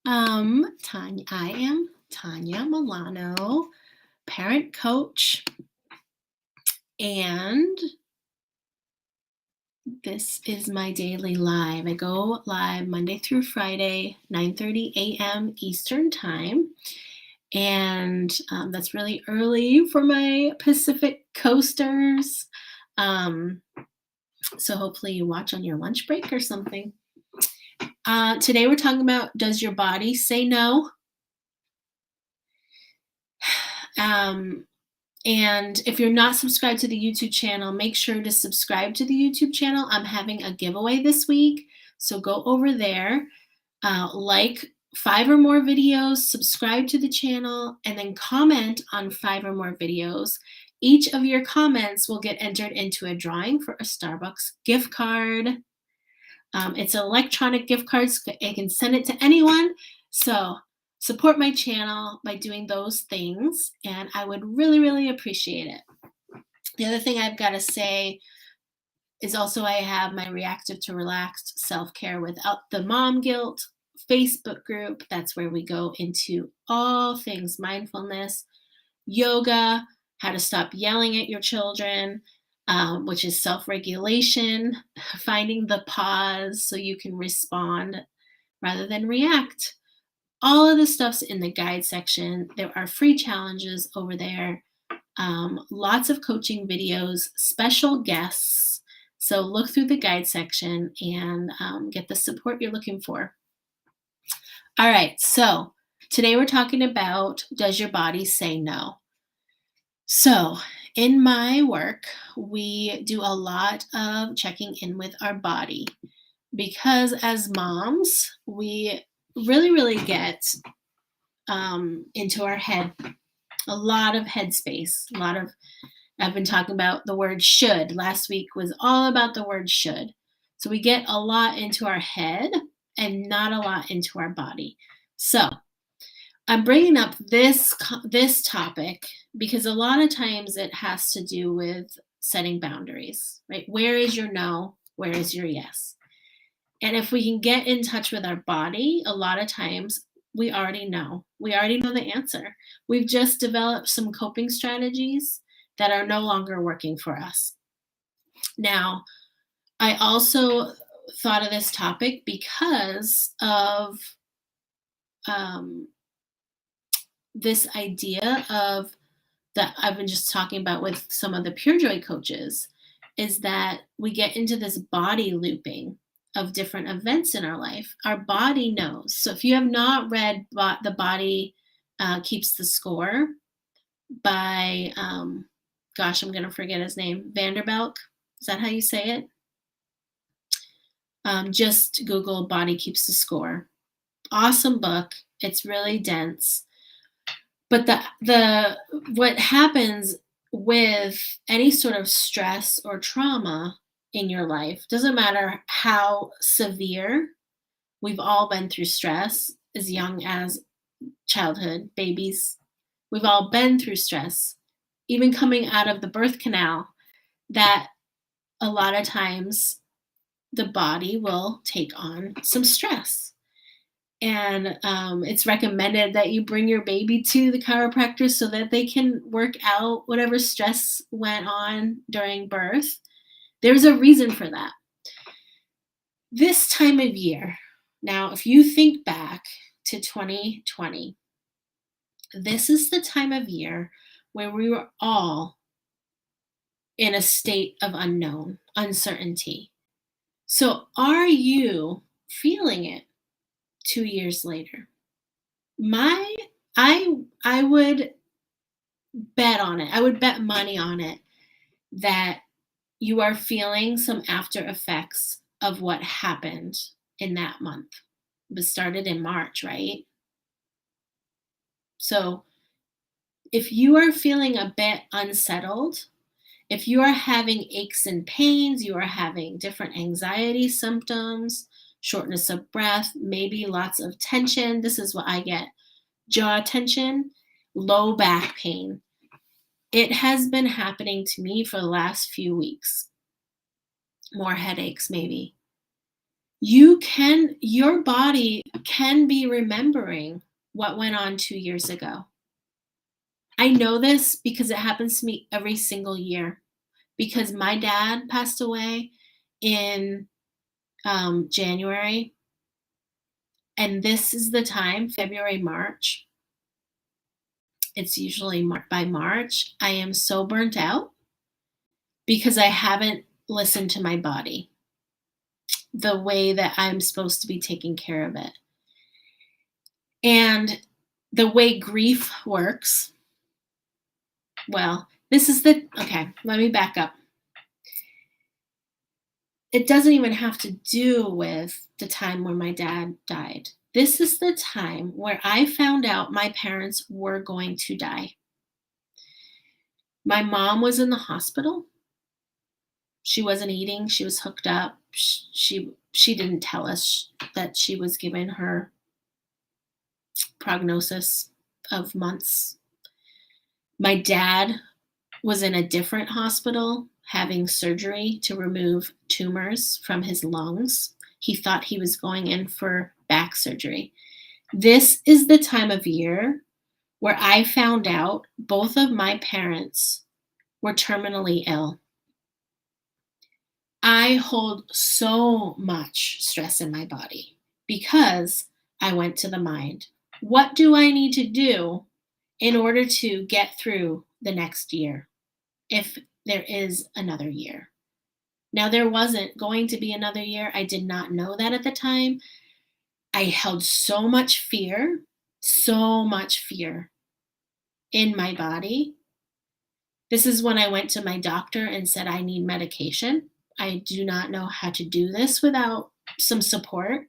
I am Tanya Milano, parent coach, and this is my daily live. I go live Monday through Friday, 9:30 a.m. Eastern Time, and that's really early for my Pacific coasters. So hopefully you watch on your lunch break or something. Today we're talking about, does your body say no? And if you're not subscribed to the YouTube channel, make sure to subscribe to the YouTube channel. I'm having a giveaway this week, so go over there, like 5 or more videos, subscribe to the channel, and then comment on 5 or more videos. Each of your comments will get entered into a drawing for a Starbucks gift card. It's an electronic gift card, so I can send it to anyone. So support my channel by doing those things, and I would really, really appreciate it. The other thing I've got to say is also I have my Reactive to Relaxed Self-Care Without the Mom Guilt Facebook group. That's where we go into all things mindfulness, yoga, how to stop yelling at your children, which is self-regulation, finding the pause so you can respond rather than react. All of the stuff's in the guide section. There are free challenges over there, lots of coaching videos, special guests. So look through the guide section and get the support you're looking for. All right, so today we're talking about, does your body say no? So in my work, we do a lot of checking in with our body because as moms, we really, really get into our head, a lot of headspace, I've been talking about the word should. Last week was all about the word should. So we get a lot into our head and not a lot into our body. So I'm bringing up this topic because a lot of times it has to do with setting boundaries, right? Where is your no? Where is your yes? And if we can get in touch with our body, a lot of times we already know. We already know the answer. We've just developed some coping strategies that are no longer working for us. Now, I also thought of this topic because of this idea of that I've been just talking about with some of the Pure Joy coaches, is that we get into this body looping of different events in our life. Our body knows. So if you have not read The Body Keeps the Score by, gosh, I'm going to forget his name, Vanderbilt. Is that how you say it? Just Google Body Keeps the Score. Awesome book. It's really dense. But what happens with any sort of stress or trauma in your life, doesn't matter how severe, we've all been through stress as young as childhood, babies. We've all been through stress, even coming out of the birth canal, that a lot of times the body will take on some stress. And it's recommended that you bring your baby to the chiropractor so that they can work out whatever stress went on during birth. There's a reason for that. This time of year, now, if you think back to 2020, this is the time of year where we were all in a state of unknown, uncertainty. So are you feeling it 2 years later? I would bet on it. I would bet money on it that you are feeling some after effects of what happened in that month. It started in March, right? So if you are feeling a bit unsettled, if you are having aches and pains, you are having different anxiety symptoms, shortness of breath, maybe lots of tension. This is what I get: jaw tension, low back pain. It has been happening to me for the last few weeks. More headaches, maybe. your body can be remembering what went on 2 years ago. I know this because it happens to me every single year, because my dad passed away in January, and this is the time, February, March. It's usually by March. I am so burnt out because I haven't listened to my body the way that I'm supposed to be taking care of it. And the way grief works, well, okay, let me back up. It doesn't even have to do with the time when my dad died. This is the time where I found out my parents were going to die. My mom was in the hospital. She wasn't eating. She was hooked up. She didn't tell us that she was given her prognosis of months. My dad was in a different hospital having surgery to remove tumors from his lungs. He thought he was going in for back surgery. This is the time of year where I found out both of my parents were terminally ill. I hold so much stress in my body because I went to the mind. What do I need to do in order to get through the next year, if there is another year? Now, there wasn't going to be another year. I did not know that at the time. I held so much fear in my body. This is when I went to my doctor and said, I need medication. I do not know how to do this without some support.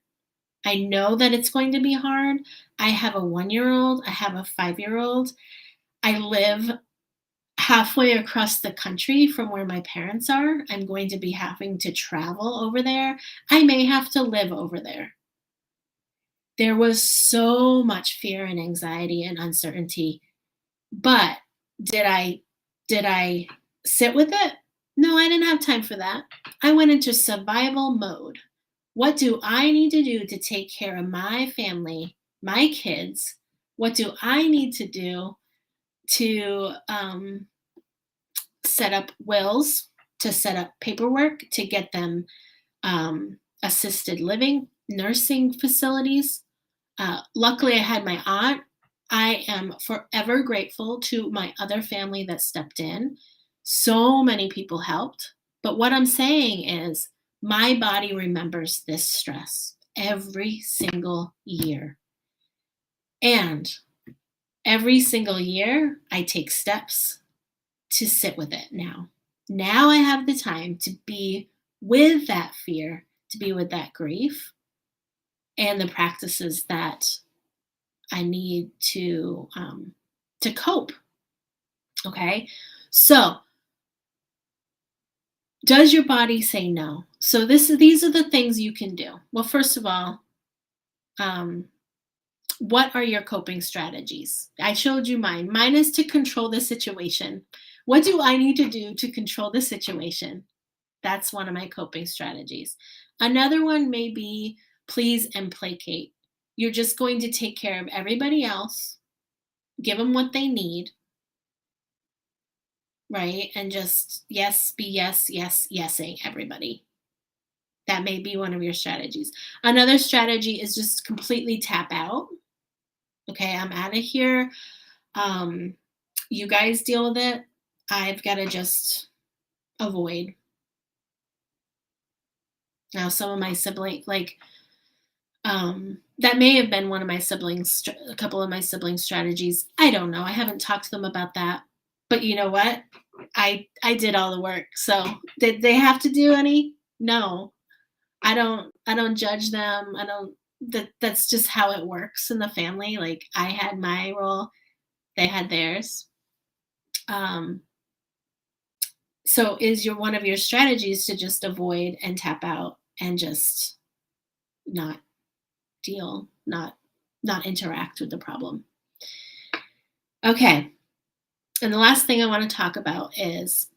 I know that it's going to be hard. I have a 1-year-old. I have a 5-year-old. I live halfway across the country from where my parents are. I'm going to be having to travel over there. I may have to live over there. There was so much fear and anxiety and uncertainty. But did I sit with it? No, I didn't have time for that. I went into survival mode. What do I need to do to take care of my family, my kids? What do I need to do to set up wills, to set up paperwork, to get them assisted living, nursing facilities? Luckily, I had my aunt. I am forever grateful to my other family that stepped in. So many people helped. But what I'm saying is my body remembers this stress every single year. And every single year, I take steps to sit with it now. Now I have the time to be with that fear, to be with that grief, and the practices that I need to cope. Okay, so does your body say no? So these are the things you can do. Well, first of all, what are your coping strategies? I showed you mine. Mine is to control the situation. What do I need to do to control the situation? That's one of my coping strategies. Another one may be please and placate. You're just going to take care of everybody else, give them what they need, right? And just yesing everybody. That may be one of your strategies. Another strategy is just completely tap out. Okay, I'm out of here. You guys deal with it. I've got to just avoid. Now, some of my siblings, that may have been one of my siblings, a couple of my siblings' strategies. I don't know. I haven't talked to them about that. But you know what? I did all the work. So did they have to do any? No. I don't judge them. That's just how it works in the family. Like I had my role, they had theirs. So is one of your strategies to just avoid and tap out and just not deal, not interact with the problem. Okay. And the last thing I want to talk about is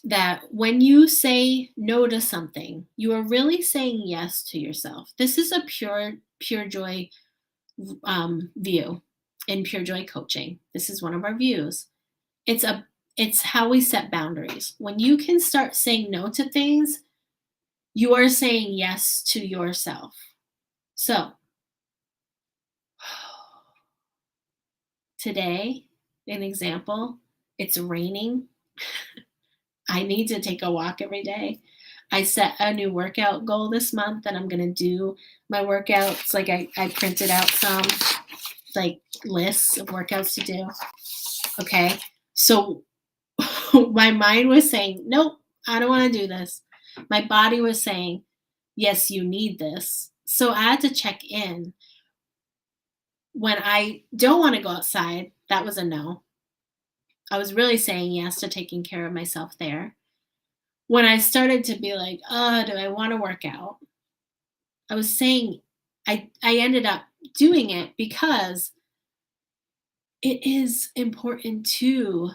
that when you say no to something, you are really saying yes to yourself. This is a pure joy view in pure joy coaching. This is one of our views. It's how we set boundaries. When you can start saying no to things, you are saying yes to yourself. So today, an example, it's raining. I need to take a walk every day. I set a new workout goal this month that I'm going to do my workouts. Like I printed out some like lists of workouts to do. Okay. So my mind was saying, nope, I don't want to do this. My body was saying, yes, you need this. So I had to check in. When I don't want to go outside, that was a no. I was really saying yes to taking care of myself there. When I started to be like, do I want to work out? I was saying I ended up doing it because it is important to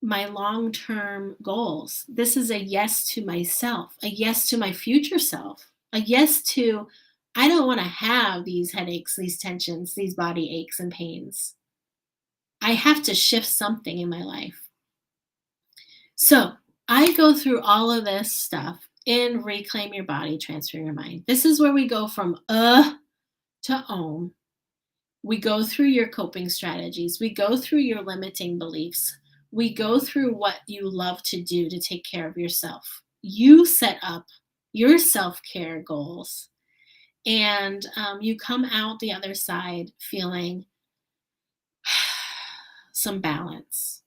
my long-term goals. This is a yes to myself, a yes to my future self, a yes to I don't want to have these headaches, these tensions, these body aches and pains. I have to shift something in my life. So I go through all of this stuff in Reclaim Your Body, Transfer Your Mind. This is where we go from to own. We go through your coping strategies. We go through your limiting beliefs. We go through what you love to do to take care of yourself. You set up your self-care goals, and you come out the other side feeling some balance.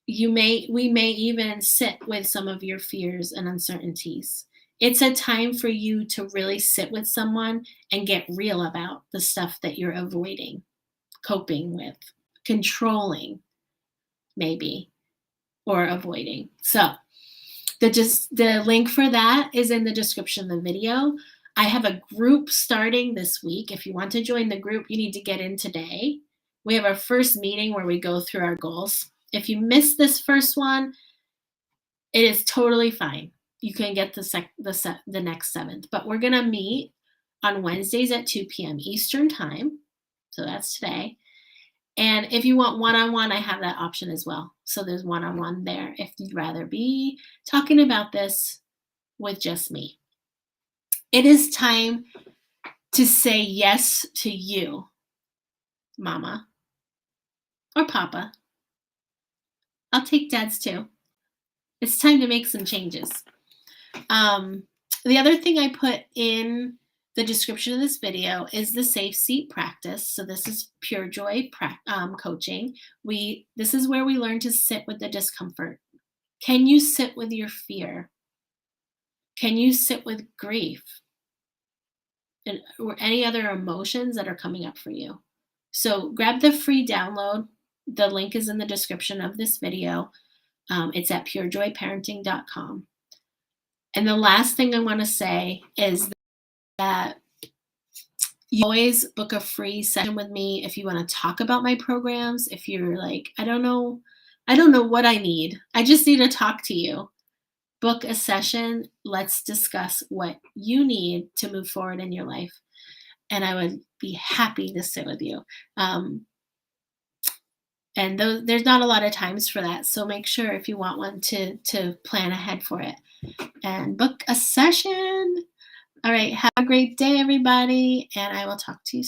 We may even sit with some of your fears and uncertainties. It's a time for you to really sit with someone and get real about the stuff that you're avoiding, coping with, controlling, maybe, or avoiding. So the link for that is in the description of the video. I have a group starting this week. If you want to join the group, you need to get in today. We have our first meeting where we go through our goals. If you missed this first one, it is totally fine. You can get the next 7th, but we're going to meet on Wednesdays at 2 p.m. Eastern time. So that's today. And if you want one-on-one, I have that option as well. So there's one-on-one there if you'd rather be talking about this with just me. It is time to say yes to you, mama or papa. I'll take dads too. It's time to make some changes. The other thing I put in the description of this video is the safe seat practice. So this is Pure Joy coaching. This is where we learn to sit with the discomfort. Can you sit with your fear? Can you sit with grief or any other emotions that are coming up for you? So grab the free download. The link is in the description of this video. It's at purejoyparenting.com. And the last thing I want to say is that you always book a free session with me if you want to talk about my programs. If you're like, I don't know what I need. I just need to talk to you. Book a session. Let's discuss what you need to move forward in your life. And I would be happy to sit with you. And there's not a lot of times for that. So make sure if you want one to plan ahead for it and book a session. All right. Have a great day, everybody. And I will talk to you soon.